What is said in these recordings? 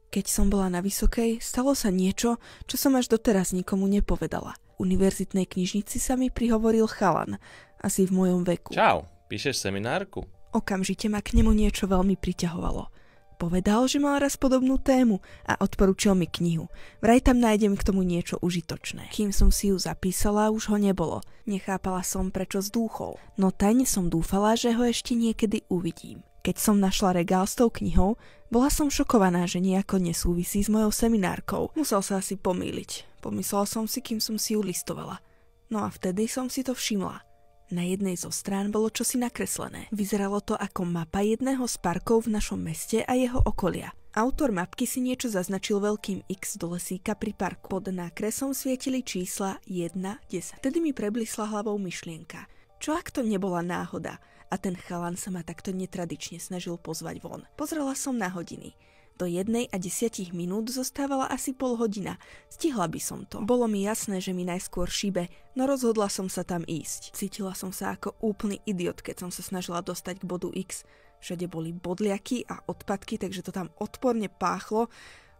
Keď som bola na vysokej, stalo sa niečo, čo som až doteraz nikomu nepovedala. V univerzitnej knižnici sa mi prihovoril chalan, asi v mojom veku. Čau, píšeš seminárku? Okamžite ma k nemu niečo veľmi priťahovalo. Povedal, že mal raz podobnú tému a odporúčil mi knihu. Vraj tam nájdem k tomu niečo užitočné. Kým som si ju zapísala, už ho nebolo. Nechápala som, prečo zdúchol. No tajne som dúfala, že ho ešte niekedy uvidím. Keď som našla regál s tou knihou, bola som šokovaná, že nejako nesúvisí s mojou seminárkou. Musel sa asi pomýliť. Pomyslela som si, kým som si ju listovala. No a vtedy som si to všimla. Na jednej zo strán bolo čosi nakreslené. Vyzeralo to ako mapa jedného z parkov v našom meste a jeho okolia. Autor mapky si niečo zaznačil veľkým X do lesíka pri parku. Pod nákresom svietili čísla 1, 10. Vtedy mi preblisla hlavou myšlienka. Čo ak to nebola náhoda? A ten chalan sa ma takto netradične snažil pozvať von. Pozrela som na hodiny. Do 1 a 10 minút zostávala asi pol hodina. Stihla by som to. Bolo mi jasné, že mi najskôr šibe, no rozhodla som sa tam ísť. Cítila som sa ako úplný idiot, keď som sa snažila dostať k bodu X. Všade boli bodliaky a odpadky, takže to tam odporne páchlo.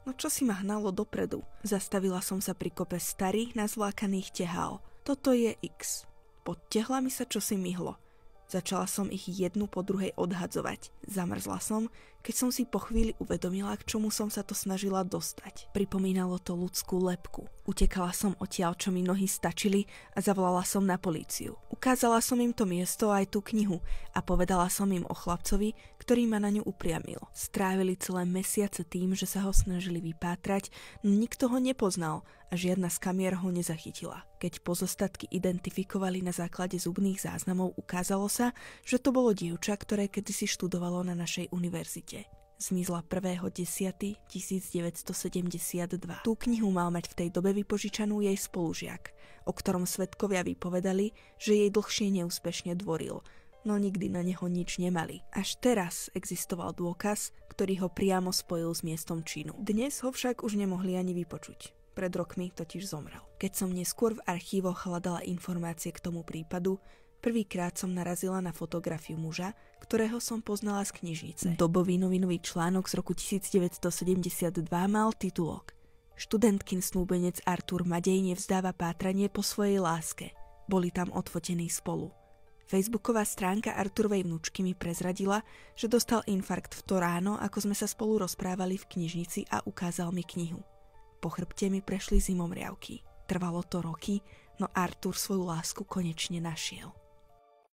No čo si ma hnalo dopredu? Zastavila som sa pri kope starých nazvlákaných tehál. Toto je X. Pod tehlami sa čosi myhlo. Začala som ich jednu po druhej odhadzovať. Zamrzla som, keď som si po chvíli uvedomila, k čomu som sa to snažila dostať. Pripomínalo to ľudskú lebku. Utekala som odtiaľ, čo mi nohy stačili a zavolala som na políciu. Ukázala som im to miesto aj tú knihu a povedala som im o chlapcovi, ktorý ma na ňu upriamil. Strávili celé mesiace tým, že sa ho snažili vypátrať, no nikto ho nepoznal a žiadna z kamier ho nezachytila. Keď pozostatky identifikovali na základe zubných záznamov, ukázalo sa, že to bolo dievča, ktoré kedysi študovalo na našej univerzite. Zmizla 1.10.1972. Tú knihu mal mať v tej dobe vypožičanú jej spolužiak, o ktorom svedkovia vypovedali, že jej dlhšie neúspešne dvoril, no nikdy na neho nič nemali. Až teraz existoval dôkaz, ktorý ho priamo spojil s miestom činu. Dnes ho však už nemohli ani vypočuť. Pred rokmi totiž zomrel. Keď som neskôr v archívoch hľadala informácie k tomu prípadu, prvýkrát som narazila na fotografiu muža, ktorého som poznala z knižnice. Dobový novinový článok z roku 1972 mal titulok Študentkin snúbenec Artur Madej nevzdáva pátranie po svojej láske. Boli tam odfotení spolu. Facebooková stránka Arturovej vnučky mi prezradila, že dostal infarkt v to ráno, ako sme sa spolu rozprávali v knižnici a ukázal mi knihu. Po chrbte mi prešli zimomriavky. Trvalo to roky, no Artur svoju lásku konečne našiel.